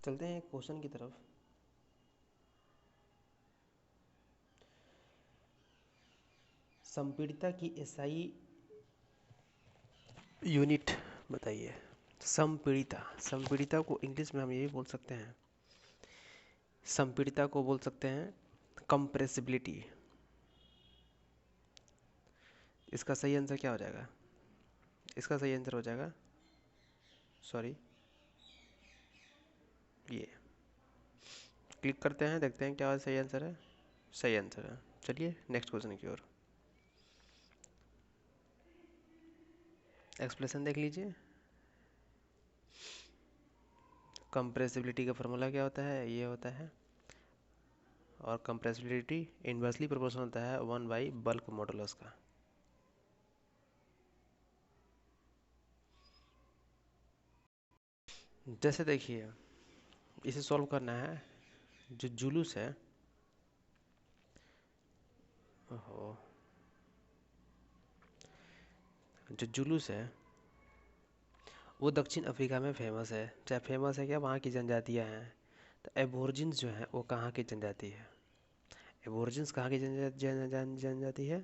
चलते हैं क्वेश्चन की तरफ। संपीड़िता की एसआई यूनिट बताइए। संपीड़िता, संपीड़िता को इंग्लिश में हम यही बोल सकते हैं, संपीड़िता को बोल सकते हैं कंप्रेसिबिलिटी। इसका सही आंसर क्या हो जाएगा? इसका सही आंसर हो जाएगा, सॉरी, ये। क्लिक करते हैं, देखते हैं क्या सही आंसर है। सही आंसर है। चलिए नेक्स्ट क्वेश्चन की ओर। एक्सप्लेनेशन देख लीजिए। कंप्रेसिबिलिटी का फॉर्मूला क्या होता है? ये होता है, और कंप्रेसिबिलिटी इन्वर्सली प्रोपोर्शनल होता है 1 by बल्क मॉडुलस का। जैसे देखिए, इसे सॉल्व करना है। जो जुलूस है, ओहो, जो जुलूस है वो दक्षिण अफ्रीका में फेमस है। चाहे फेमस है क्या, वहाँ की जनजातियाँ हैं। तो एबोर्जिन्स जो हैं वो कहाँ की जनजाति है? एबोर्जिन्स कहाँ की जनजाति है?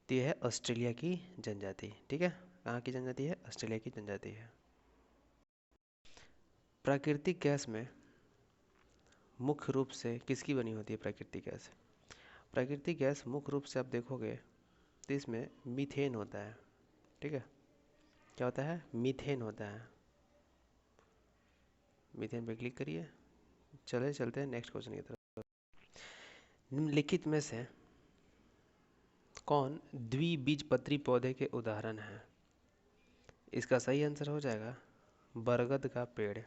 तो ये है ऑस्ट्रेलिया की जनजाति। ठीक है, कहाँ की जनजाति है? ऑस्ट्रेलिया की जनजाति है। प्राकृतिक गैस में मुख्य रूप से किसकी बनी होती है प्राकृतिक गैस? प्राकृतिक गैस मुख्य रूप से आप देखोगे तो इसमें मीथेन होता है। ठीक है, क्या होता है? मीथेन होता है। मीथेन पे क्लिक करिए। चलते हैं नेक्स्ट क्वेश्चन की तरफ। निम्नलिखित में से कौन द्विबीजपत्री पौधे के उदाहरण हैं? इसका सही आंसर हो जाएगा बरगद का पेड़।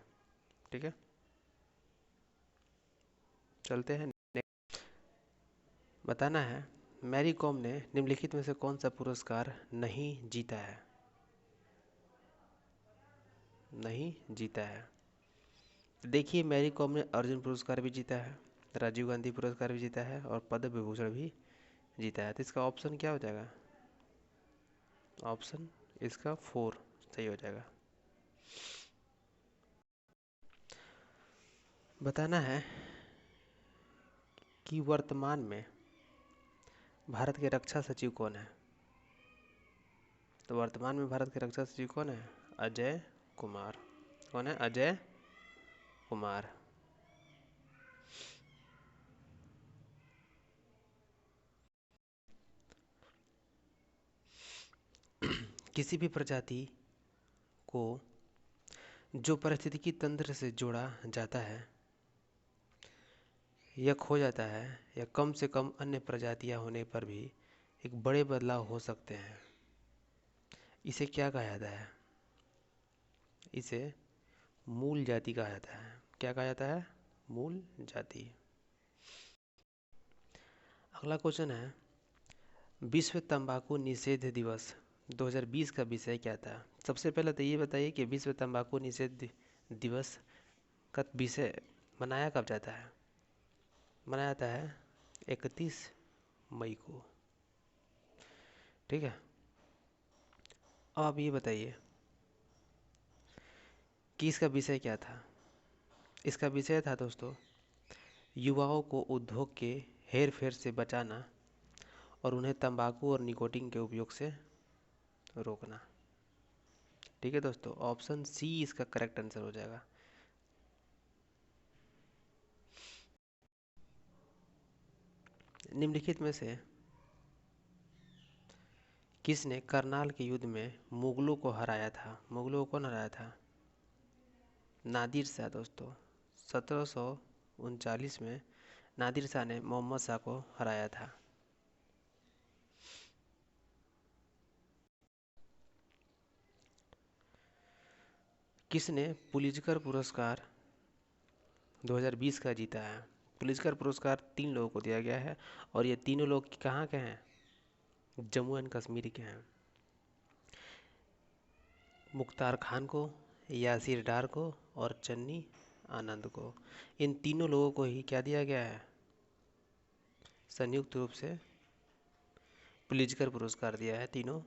ठीक है, चलते हैं। बताना है, मैरी कॉम ने निम्नलिखित में से कौन सा पुरस्कार नहीं जीता है? नहीं जीता है। देखिए, मैरी कॉम ने अर्जुन पुरस्कार भी जीता है, राजीव गांधी पुरस्कार भी जीता है, और पद्म विभूषण भी जीता है। तो इसका ऑप्शन क्या हो जाएगा? ऑप्शन इसका 4 सही हो जाएगा। बताना है कि वर्तमान में भारत के रक्षा सचिव कौन है? तो वर्तमान में भारत के रक्षा सचिव कौन है? अजय कुमार। कौन है? अजय कुमार। किसी भी प्रजाति को जो पारिस्थितिकी तंत्र से जोड़ा जाता है या खो जाता है, या कम से कम अन्य प्रजातियां होने पर भी एक बड़े बदलाव हो सकते हैं, इसे क्या कहा जाता है? इसे मूल जाति कहा जाता है। क्या कहा जाता है? मूल जाति। अगला क्वेश्चन है, विश्व तंबाकू निषेध दिवस 2020 का विषय क्या था? सबसे पहले तो ये बताइए कि विश्व तंबाकू निषेध दिवस का विषय मनाया कब जाता है? मनाया जाता है 31 मई को। ठीक है, अब आप ये बताइए कि इसका विषय क्या था? इसका विषय था दोस्तों, युवाओं को उद्योग के हेर फेर से बचाना और उन्हें तंबाकू और निकोटीन के उपयोग से रोकना। ठीक है दोस्तों, ऑप्शन सी इसका करेक्ट आंसर हो जाएगा। निम्नलिखित में से किसने करनाल के युद्ध में मुगलों को हराया था? मुगलों को कौन हराया था? नादिर शाह दोस्तों। 1739 में नादिर शाह ने मोहम्मद शाह को हराया था। किसने पुलित्जर पुरस्कार 2020 का जीता है? पुलित्जर पुरस्कार 3 लोगों को दिया गया है, और ये तीनों लोग कहाँ के हैं? जम्मू एंड कश्मीर के हैं। मुख्तार खान को, यासिर डार को, और चन्नी आनंद को। इन तीनों लोगों को ही क्या दिया गया है? संयुक्त रूप से पुलित्जर पुरस्कार दिया है। तीनों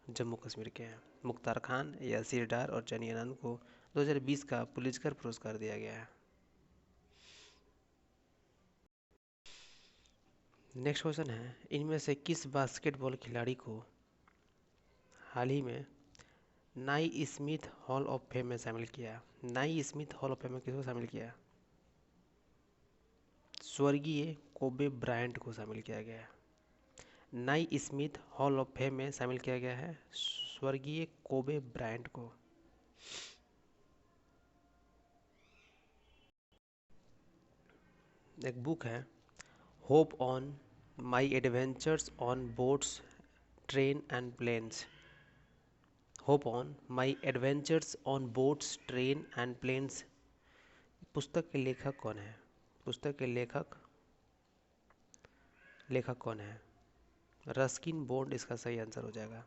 जम्मू कश्मीर के हैं। मुख्तार खान, यासिर डार और चन्नी आनंद को 2020 का पुलित्जर पुरस्कार दिया गया है। नेक्स्ट क्वेश्चन है, इनमें से किस बास्केटबॉल खिलाड़ी को हाल ही में नाई स्मिथ हॉल ऑफ फेम में शामिल किया? नाई स्मिथ हॉल ऑफ फेम में किसको शामिल किया? स्वर्गीय कोबे ब्रायंट को शामिल किया गया है। नाई स्मिथ हॉल ऑफ फेम में शामिल किया गया है स्वर्गीय कोबे ब्रायंट को। एक बुक है, hop on my adventures on boats train and planes. Hop on my adventures on boats train and planes. पुस्तक के लेखक कौन है? पुस्तक के लेखक कौन है? रस्किन बॉन्ड इसका सही आंसर हो जाएगा।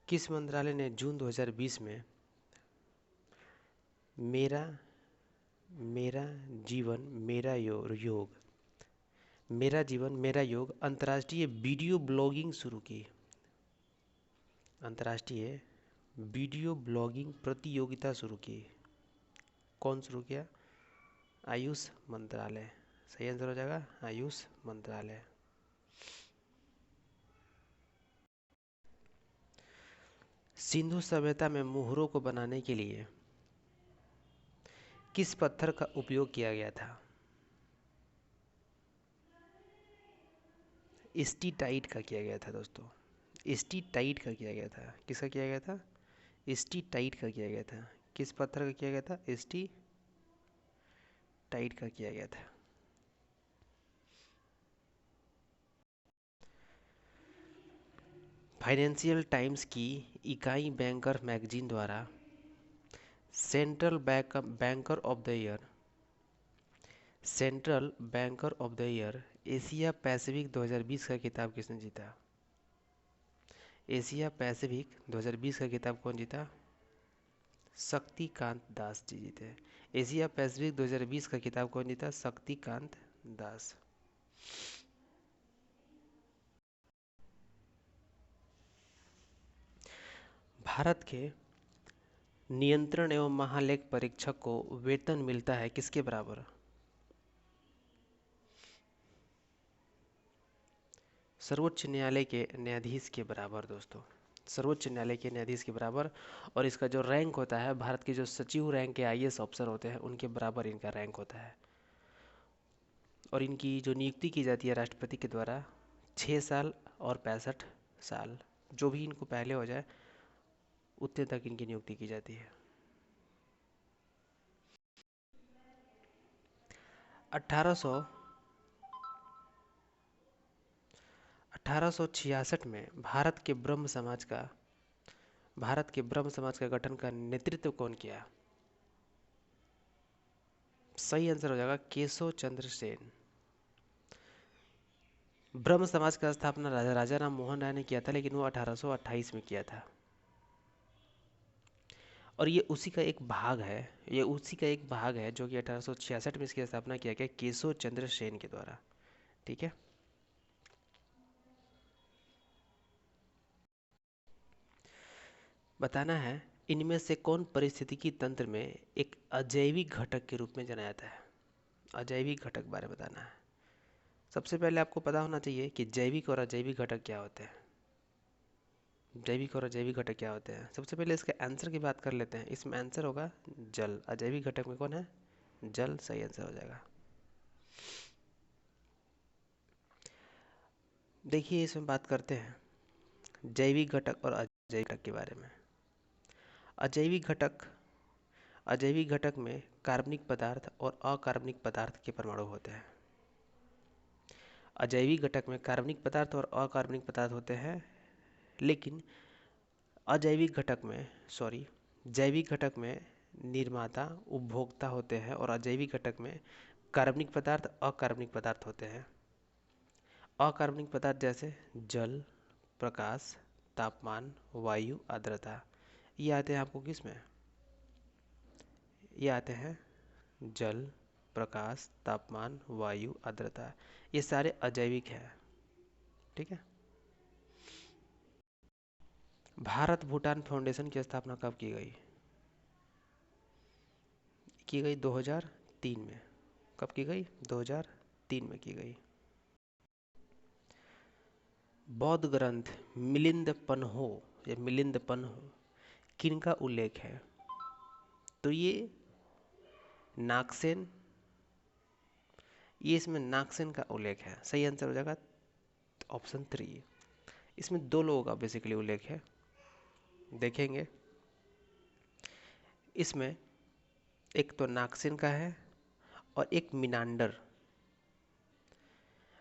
किस मंत्रालय ने जून 2020 में मेरा मेरा जीवन मेरा योग अंतर्राष्ट्रीय वीडियो ब्लॉगिंग शुरू की? अंतर्राष्ट्रीय वीडियो ब्लॉगिंग प्रतियोगिता शुरू की। कौन शुरू किया? आयुष मंत्रालय। सही आंसर हो जाएगा आयुष मंत्रालय। सिंधु सभ्यता में मोहरों को बनाने के लिए किस पत्थर का उपयोग किया गया था? स्टीटाइट का किया गया था दोस्तों। स्टीटाइट का किया गया था। किसका किया गया था? स्टीटाइट का किया गया था। किस पत्थर का किया गया था? स्टीटाइट का किया गया था। फाइनेंशियल टाइम्स की इकाई बैंकर मैगजीन द्वारा central banker of the year Asia Pacific 2020 का खिताब किसने जीता? एशिया पैसिफिक 2020 का खिताब कौन जीता? शक्तिकांत दास जी जीते। एशिया पैसिफिक 2020 का खिताब कौन जीता? शक्तिकांत दास। भारत के नियंत्रण एवं महालेख परीक्षक को वेतन मिलता है किसके बराबर? सर्वोच्च न्यायालय के न्यायाधीश के बराबर दोस्तों। सर्वोच्च न्यायालय के न्यायाधीश के बराबर। और इसका जो रैंक होता है, भारत के जो सचिव रैंक के आईएएस अफसर होते हैं उनके बराबर इनका रैंक होता है। और इनकी जो नियुक्ति की जाती है राष्ट्रपति के द्वारा 6 साल और 65 साल, जो भी इनको पहले हो जाए उतने तक इनकी नियुक्ति की जाती है। 1866 में भारत के ब्रह्म समाज का गठन का नेतृत्व कौन किया? सही आंसर हो जाएगा केशव चंद्र सेन। ब्रह्म समाज का स्थापना राजा राम मोहन राय ने किया था, लेकिन वो 1828 में किया था। और ये उसी का एक भाग है जो कि 1866 में इसकी स्थापना किया गया केशव चंद्र सेन के द्वारा। ठीक है। बताना है, इनमें से कौन पारिस्थितिकी तंत्र में एक अजैविक घटक के रूप में जाना जाता है? अजैविक घटक बारे में बताना है। सबसे पहले आपको पता होना चाहिए कि जैविक और अजैविक घटक क्या होते हैं। जैविक और अजैविक घटक क्या होते हैं? सबसे पहले इसके आंसर की बात कर लेते हैं। इसमें आंसर होगा जल। अजैविक घटक में कौन है? जल। सही आंसर हो जाएगा। देखिए, इसमें बात करते हैं जैविक घटक और अजैविक घटक के बारे में। अजैविक घटक में कार्बनिक पदार्थ और अकार्बनिक पदार्थ के परमाणु होते हैं। अजैविक घटक में कार्बनिक पदार्थ और अकार्बनिक पदार्थ होते हैं, लेकिन जैविक घटक में निर्माता उपभोक्ता होते हैं और अजैविक घटक में कार्बनिक पदार्थ अकार्बनिक पदार्थ होते हैं। अकार्बनिक पदार्थ जैसे जल, प्रकाश, तापमान, वायु, आर्द्रता, ये आते हैं आपको किस में? ये आते हैं जल, प्रकाश, तापमान, वायु, आर्द्रता। ये सारे अजैविक हैं। ठीक है। भारत भूटान फाउंडेशन की स्थापना कब की गई? 2003 2003 में। कब की गई? 2003 में की गई। बौद्ध ग्रंथ मिलिंदपन्हो या मिलिंदपन्हो किनका उल्लेख है? तो ये नागसेन, ये इसमें नागसेन का उल्लेख है। सही आंसर हो जाएगा ऑप्शन 3। इसमें 2 लोगों का बेसिकली उल्लेख है, देखेंगे। इसमें एक तो नागसेन का है और एक मिनांडर।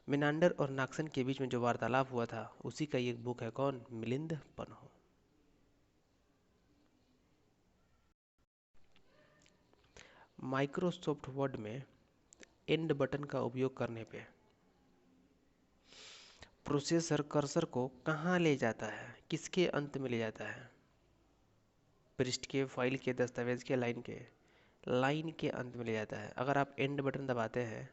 मिनांडर और नागसेन के बीच में जो वार्तालाप हुआ था उसी का एक बुक है। कौन? मिलिंदपन्हो। माइक्रोसॉफ्ट वर्ड में एंड बटन का उपयोग करने पे प्रोसेसर कर्सर को कहाँ ले जाता है? किसके अंत में ले जाता है? पृष्ठ के, फाइल के, दस्तावेज के, लाइन के? लाइन के अंत में ले जाता है। अगर आप एंड बटन दबाते हैं,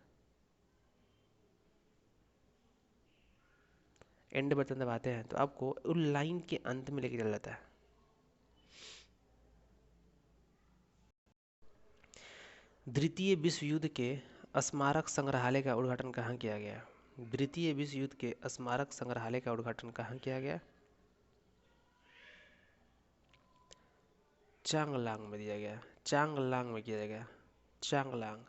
एंड बटन दबाते हैं तो आपको उन लाइन के अंत में लेके चला जाता है। द्वितीय विश्व युद्ध के स्मारक संग्रहालय का उद्घाटन कहाँ किया गया? द्वितीय विश्व युद्ध के स्मारक संग्रहालय का उद्घाटन कहाँ किया गया? चांगलांग में दिया गया। चांगलांग में किया गया। चांगलांग।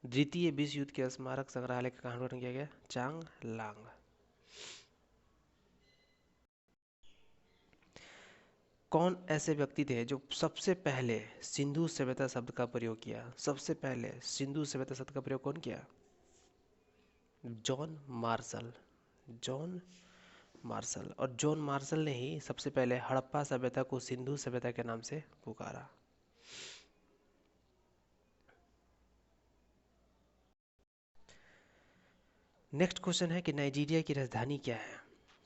द्वितीय विश्व युद्ध के स्मारक संग्रहालय का कहाँ उद्घाटन किया गया? चांगलांग। कौन ऐसे व्यक्ति थे जो सबसे पहले सिंधु सभ्यता शब्द का प्रयोग किया? सबसे पहले सिंधु सभ्यता शब्द का प्रयोग कौन किया? John Marshall. John Marshall. और जॉन मार्शल ने ही सबसे पहले हड़प्पा सभ्यता को सिंधु सभ्यता के नाम से पुकारा। नेक्स्ट क्वेश्चन है कि नाइजीरिया की राजधानी क्या है?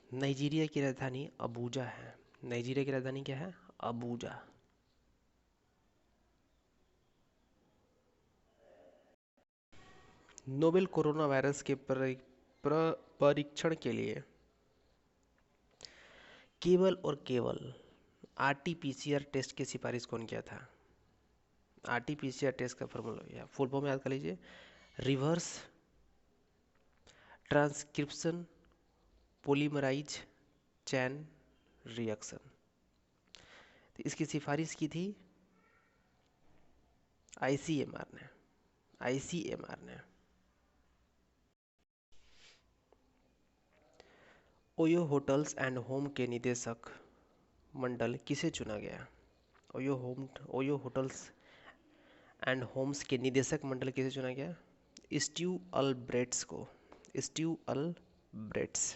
नाइजीरिया की राजधानी अबूजा है। नाइजीरिया की राजधानी क्या है? अबूजा। नोवेल कोरोना वायरस के परीक्षण के लिए केवल और केवल आरटीपीसीआर टेस्ट की सिफारिश कौन किया था? आरटीपीसीआर टेस्ट का फॉर्मूला या फुल फॉर्म याद कर लीजिए। Reverse transcription polymerase chain reaction. तो इसकी सिफारिश की थी आईसीएमआर ने। आईसीएमआर ने। ओयो होटल्स एंड होम के निदेशक मंडल किसे चुना गया? ओयो होटल्स एंड होम्स के निदेशक मंडल किसे चुना गया? स्टीव अल्ब्रेट्स को। स्टीव अल्ब्रेट्स।